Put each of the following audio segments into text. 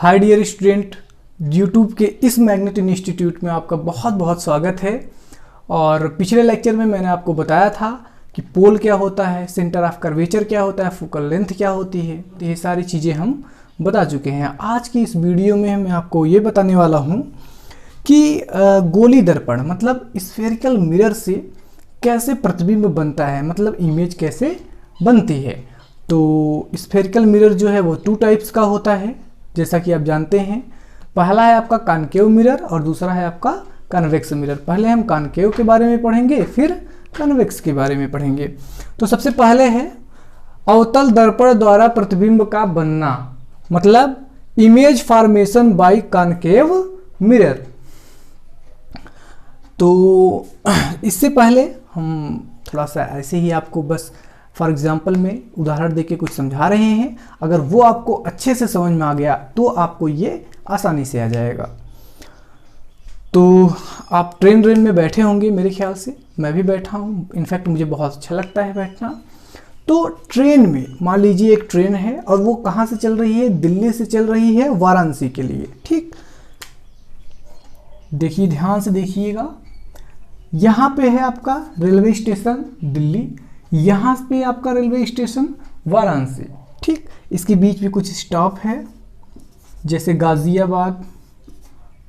Hi dear student, YouTube के इस magnet institute में आपका बहुत बहुत स्वागत है। और पिछले लेक्चर में मैंने आपको बताया था कि पोल क्या होता है, सेंटर ऑफ कर्वेचर क्या होता है, फोकल लेंथ क्या होती है। तो ये सारी चीज़ें हम बता चुके हैं। आज की इस वीडियो में मैं आपको ये बताने वाला हूँ कि गोली दर्पण मतलब स्फेरिकल मिरर से कैसे प्रतिबिंब बनता है, मतलब इमेज कैसे बनती है। तो स्फेरिकल मिरर जो है वो 2 टाइप्स का होता है, जैसा कि आप जानते हैं। पहला है आपका कॉनकेव मिरर और दूसरा है आपका कन्वेक्स मिरर। पहले हम कॉनकेव के बारे में पढ़ेंगे, फिर कन्वेक्स के बारे में पढ़ेंगे। तो सबसे पहले है अवतल दर्पण द्वारा प्रतिबिंब का बनना, मतलब image formation by concave mirror. तो इससे पहले हम थोड़ा सा ऐसे ही आपको बस फॉर एग्जाम्पल में उदाहरण देके कुछ समझा रहे हैं। अगर वो आपको अच्छे से समझ में आ गया तो आपको ये आसानी से आ जाएगा। तो आप ट्रेन में बैठे होंगे, मेरे ख्याल से मैं भी बैठा हूँ। इनफैक्ट मुझे बहुत अच्छा लगता है बैठना। तो ट्रेन में मान लीजिए एक ट्रेन है और वो कहाँ से चल रही है, दिल्ली से चल रही है वाराणसी के लिए। ठीक, देखिए ध्यान से देखिएगा। यहाँ पे है आपका रेलवे स्टेशन दिल्ली, यहाँ पे आपका रेलवे स्टेशन वाराणसी। ठीक, इसके बीच में कुछ स्टॉप है जैसे गाज़ियाबाद,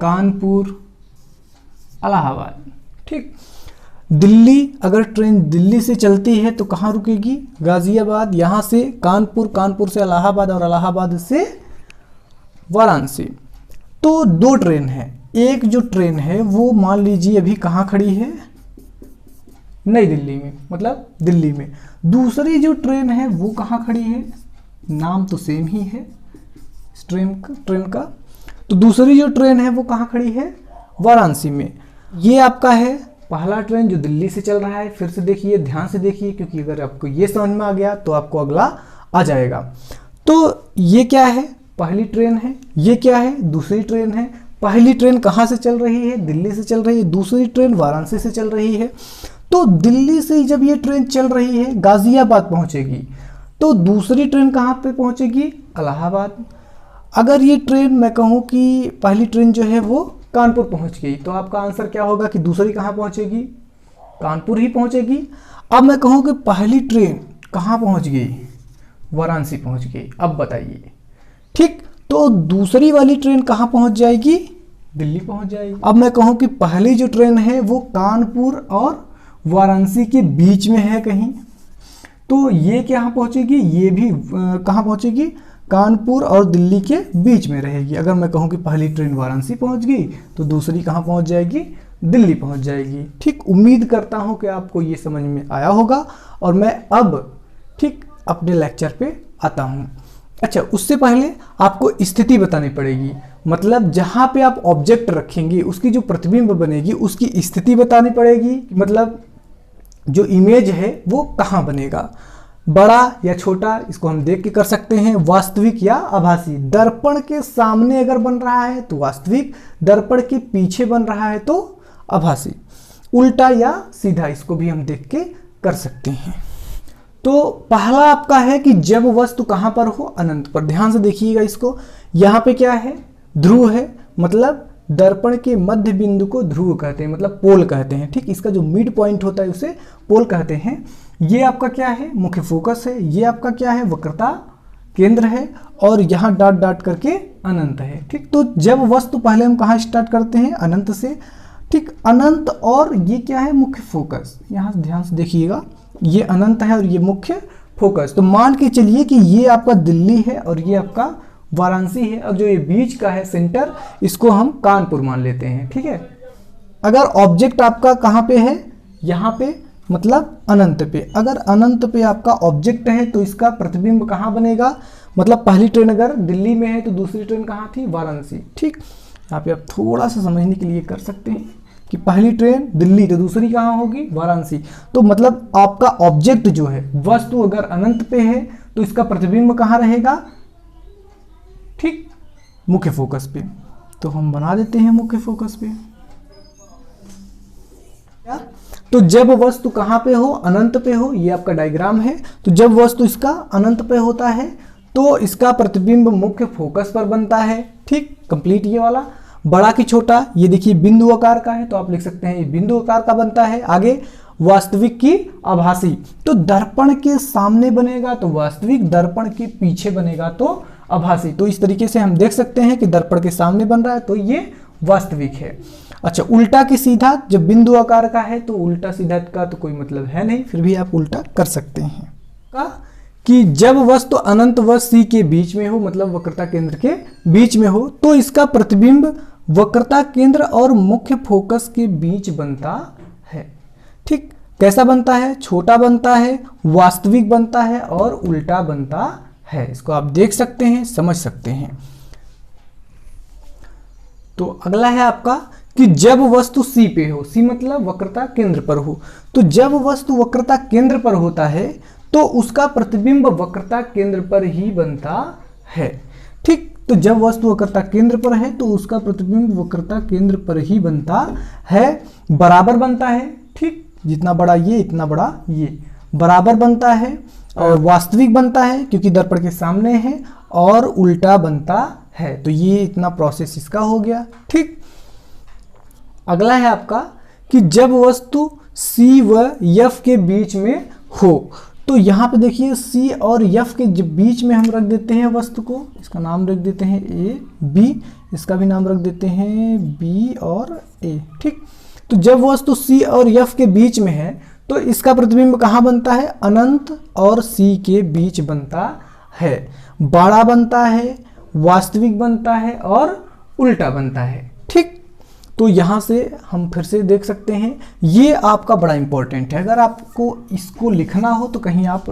कानपुर, इलाहाबाद। ठीक, दिल्ली अगर ट्रेन दिल्ली से चलती है तो कहाँ रुकेगी, गाज़ियाबाद, यहाँ से कानपुर, कानपुर से इलाहाबाद और इलाहाबाद से वाराणसी। तो 2 ट्रेन है। एक जो ट्रेन है वो मान लीजिए अभी कहाँ खड़ी है, नई दिल्ली में, मतलब दिल्ली में। दूसरी जो ट्रेन है वो कहाँ खड़ी है, नाम तो सेम ही है ट्रेन का। तो दूसरी जो ट्रेन है वो कहाँ खड़ी है, वाराणसी में। ये आपका है पहला ट्रेन जो दिल्ली से चल रहा है। फिर से देखिए, ध्यान से देखिए, क्योंकि अगर आपको ये समझ में आ गया तो आपको अगला आ जाएगा। तो ये क्या है, पहली ट्रेन है। ये क्या है, दूसरी ट्रेन है। पहली ट्रेन कहाँ से चल रही है, दिल्ली से चल रही है। दूसरी ट्रेन वाराणसी से चल रही है। तो दिल्ली से जब ये ट्रेन चल रही है गाज़ियाबाद पहुंचेगी, तो दूसरी ट्रेन कहाँ पे पहुंचेगी, इलाहाबाद। अगर ये ट्रेन मैं कहूँ कि पहली ट्रेन जो है वो कानपुर पहुंच गई, तो आपका आंसर क्या होगा कि दूसरी कहाँ पहुंचेगी, कानपुर ही पहुंचेगी। अब मैं कहूँ कि पहली ट्रेन कहाँ पहुंच गई, वाराणसी पहुंच गई। अब बताइए, ठीक, तो दूसरी वाली ट्रेन कहाँ पहुंच जाएगी, दिल्ली पहुंच जाएगी। अब मैं कहूँ कि पहली जो ट्रेन है वो कानपुर और वाराणसी के बीच में है कहीं, तो ये कहाँ पहुंचेगी, ये भी कहाँ पहुंचेगी, कानपुर और दिल्ली के बीच में रहेगी। अगर मैं कहूँ कि पहली ट्रेन वाराणसी पहुंच गई तो दूसरी कहाँ पहुंच जाएगी, दिल्ली पहुंच जाएगी। ठीक, उम्मीद करता हूँ कि आपको ये समझ में आया होगा। और मैं अब ठीक अपने लेक्चर पे आता हूँ। अच्छा, उससे पहले आपको स्थिति बतानी पड़ेगी, मतलब जहाँ पे आप ऑब्जेक्ट रखेंगे उसकी जो प्रतिबिंब बनेगी उसकी स्थिति बतानी पड़ेगी। मतलब जो इमेज है वो कहाँ बनेगा, बड़ा या छोटा, इसको हम देख के कर सकते हैं। वास्तविक या आभासी, दर्पण के सामने अगर बन रहा है तो वास्तविक, दर्पण के पीछे बन रहा है तो आभासी, उल्टा या सीधा, इसको भी हम देख के कर सकते हैं। तो पहला आपका है कि जब वस्तु कहाँ पर हो, अनंत पर। ध्यान से देखिएगा इसको। यहाँ पे क्या है, ध्रुव है, मतलब दर्पण के मध्य बिंदु को ध्रुव कहते हैं, मतलब पोल कहते हैं। ठीक, इसका जो मिड पॉइंट होता है उसे पोल कहते हैं। ये आपका क्या है, मुख्य फोकस है। ये आपका क्या है, वक्रता केंद्र है। और यहाँ डॉट डॉट करके अनंत है। ठीक, तो जब वस्तु, पहले हम कहाँ स्टार्ट करते हैं, अनंत से। ठीक, अनंत, और ये क्या है, मुख्य फोकस। यहाँ ध्यान से देखिएगा, ये अनंत है और ये मुख्य फोकस। तो मान के चलिए कि ये आपका दिल्ली है और ये आपका वाराणसी है। और जो ये बीच का है सेंटर, इसको हम कानपुर मान लेते हैं। ठीक है, अगर ऑब्जेक्ट आपका कहाँ पे है, यहाँ पे, मतलब अनंत पे। अगर अनंत पे आपका ऑब्जेक्ट है तो इसका प्रतिबिंब कहाँ बनेगा, मतलब पहली ट्रेन अगर दिल्ली में है तो दूसरी ट्रेन कहाँ थी, वाराणसी। ठीक, यहाँ पे आप थोड़ा सा समझने के लिए कर सकते हैं कि पहली ट्रेन दिल्ली तो दूसरी कहाँ होगी, वाराणसी। तो मतलब आपका ऑब्जेक्ट जो है, वस्तु अगर अनंत पे है तो इसका प्रतिबिंब कहाँ रहेगा, ठीक, मुख्य फोकस पे। तो हम बना देते हैं मुख्य फोकस पे। तो जब वस्तु कहाँ पे हो, अनंत पे हो, ये आपका डायग्राम है। तो जब वस्तु इसका अनंत पे होता है तो इसका प्रतिबिंब मुख्य फोकस पर बनता है। ठीक, कंप्लीट ये वाला। बड़ा कि छोटा, ये देखिए बिंदु आकार का है तो आप लिख सकते हैं ये बिंदु आकार का बनता है। आगे वास्तविक की आभासी, तो दर्पण के सामने बनेगा तो वास्तविक, दर्पण के पीछे बनेगा तो आभासी। तो इस तरीके से हम देख सकते हैं कि दर्पण के सामने बन रहा है तो ये वास्तविक है। अच्छा, उल्टा कि सीधा, जब बिंदु आकार का है तो उल्टा सीधा का तो कोई मतलब है नहीं, फिर भी आप उल्टा कर सकते हैं। कि जब वस्तु अनंत व सी के बीच में हो, मतलब वक्रता केंद्र के बीच में हो, तो इसका प्रतिबिंब वक्रता केंद्र और मुख्य फोकस के बीच बनता है। ठीक, कैसा बनता है? छोटा बनता है, वास्तविक बनता है और उल्टा बनता है। इसको आप देख सकते हैं, समझ सकते हैं। तो अगला है आपका कि जब वस्तु C पे हो, C मतलब वक्रता केंद्र पर हो, तो जब वस्तु वक्रता केंद्र पर होता है तो उसका प्रतिबिंब वक्रता केंद्र पर ही बनता है। ठीक, तो जब वस्तु वक्रता केंद्र पर है तो उसका प्रतिबिंब वक्रता केंद्र पर ही बनता है। बराबर बनता है। ठीक, जितना बड़ा ये इतना बड़ा ये, बराबर बनता है और वास्तविक बनता है क्योंकि दर्पण के सामने है, और उल्टा बनता है। तो ये इतना प्रोसेस इसका हो गया। ठीक, अगला है आपका कि जब वस्तु C व F के बीच में हो, तो यहाँ पे देखिए C और F के बीच में हम रख देते हैं वस्तु को, इसका नाम रख देते हैं A, B, इसका भी नाम रख देते हैं B और A। ठीक, तो जब वस्तु C और F के बीच में है तो इसका प्रतिबिंब कहाँ बनता है? अनंत और C के बीच बनता है। बड़ा बनता है, वास्तविक बनता है और उल्टा बनता है। ठीक, तो यहाँ से हम फिर से देख सकते हैं, ये आपका बड़ा इंपॉर्टेंट है। अगर आपको इसको लिखना हो तो कहीं आप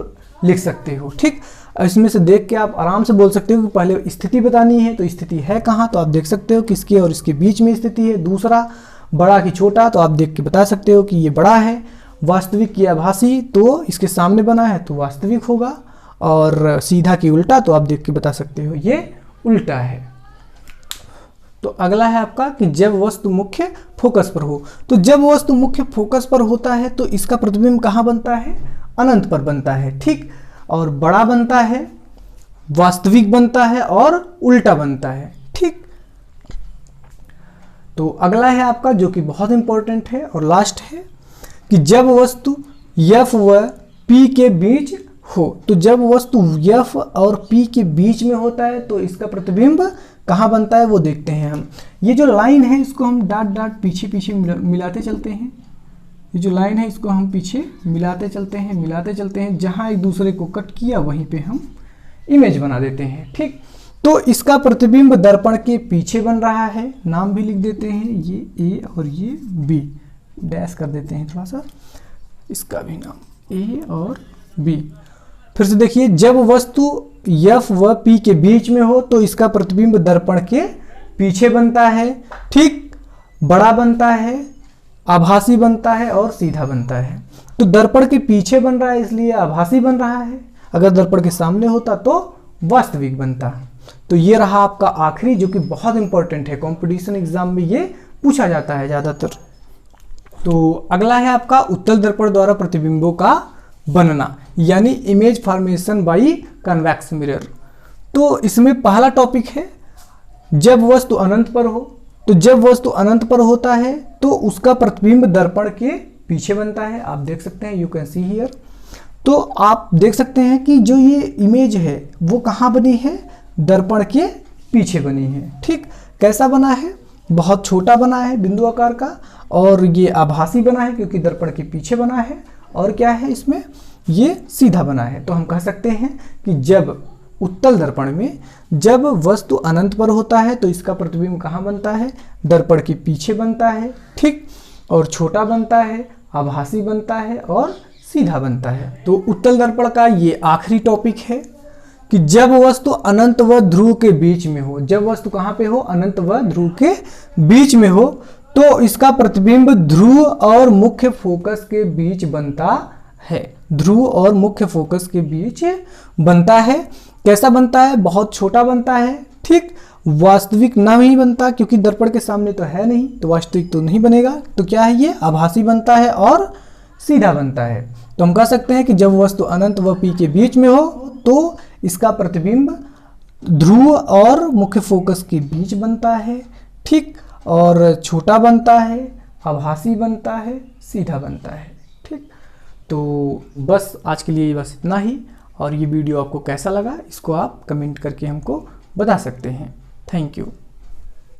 लिख सकते हो। ठीक, इसमें से देख के आप आराम से बोल सकते हो कि पहले स्थिति बतानी है तो स्थिति है कहाँ, तो आप देख सकते हो किसके और इसके बीच में स्थिति है। दूसरा, बड़ा कि छोटा, तो आप देख के बता सकते हो कि ये बड़ा है। वास्तविक की आभासी, तो इसके सामने बना है तो वास्तविक होगा, और सीधा की उल्टा, तो आप देख के बता सकते हो ये उल्टा है। तो अगला है आपका कि जब वस्तु मुख्य फोकस पर हो, तो जब वस्तु मुख्य फोकस पर होता है तो इसका प्रतिबिंब कहाँ बनता है? अनंत पर बनता है। ठीक, और बड़ा बनता है, वास्तविक बनता है और उल्टा बनता है। ठीक, तो अगला है आपका जो कि बहुत इंपॉर्टेंट है और लास्ट है कि जब वस्तु F व P के बीच हो, तो जब वस्तु F और P के बीच में होता है तो इसका प्रतिबिंब कहाँ बनता है वो देखते हैं हम। ये जो लाइन है इसको हम डाट डाट पीछे पीछे मिलाते चलते हैं। ये जो लाइन है इसको हम पीछे मिलाते चलते हैं, जहाँ एक दूसरे को कट किया वहीं पे हम इमेज बना देते हैं। ठीक, तो इसका प्रतिबिंब दर्पण के पीछे बन रहा है। नाम भी लिख देते हैं, ये A और ये B, डैश कर देते हैं थोड़ा सा, इसका भी नाम A और B। फिर से देखिए, जब वस्तु F व P के बीच में हो तो इसका प्रतिबिंब दर्पण के पीछे बनता है। ठीक, बड़ा बनता है, आभासी बनता है और सीधा बनता है। तो दर्पण के पीछे बन रहा है इसलिए आभासी बन रहा है, अगर दर्पण के सामने होता तो वास्तविक बनता। तो ये रहा आपका आखिरी, जो कि बहुत इंपॉर्टेंट है, कंपटीशन एग्जाम में ये पूछा जाता है ज़्यादातर। तो अगला है आपका उत्तल दर्पण द्वारा प्रतिबिंबों का बनना, यानी image formation by convex mirror. तो इसमें पहला टॉपिक है जब वस्तु अनंत पर हो, तो जब वस्तु अनंत पर होता है तो उसका प्रतिबिंब दर्पण के पीछे बनता है। आप देख सकते हैं, यू कैन सी हियर। तो आप देख सकते हैं कि जो ये इमेज है वो कहाँ बनी है? दर्पण के पीछे बनी है। ठीक, कैसा बना है? बहुत छोटा बना है, बिंदु आकार का, और ये आभासी बना है क्योंकि दर्पण के पीछे बना है, और क्या है इसमें? ये सीधा बना है। तो हम कह सकते हैं कि जब उत्तल दर्पण में जब वस्तु अनंत पर होता है तो इसका प्रतिबिंब कहाँ बनता है? दर्पण के पीछे बनता है। ठीक, और छोटा बनता है, आभासी बनता है और सीधा बनता है। तो उत्तल दर्पण का ये आखिरी टॉपिक है कि जब वस्तु अनंत व ध्रुव के बीच में हो, जब वस्तु कहाँ पे हो? अनंत व ध्रुव के बीच में हो, तो इसका प्रतिबिंब ध्रुव और मुख्य फोकस के बीच बनता है। ध्रुव और मुख्य फोकस के बीच बनता है। कैसा बनता है? बहुत छोटा बनता है। ठीक, वास्तविक नहीं बनता क्योंकि दर्पण के सामने तो है नहीं, तो वास्तविक तो नहीं बनेगा। तो क्या है ये? आभासी बनता है और सीधा बनता है। तो हम कह सकते हैं कि जब वस्तु अनंत व P के बीच में हो तो इसका प्रतिबिंब ध्रुव और मुख्य फोकस के बीच बनता है, ठीक, और छोटा बनता है, आभासी बनता है, सीधा बनता है, ठीक। तो बस आज के लिए बस इतना ही, और ये वीडियो आपको कैसा लगा इसको आप कमेंट करके हमको बता सकते हैं। Thank you.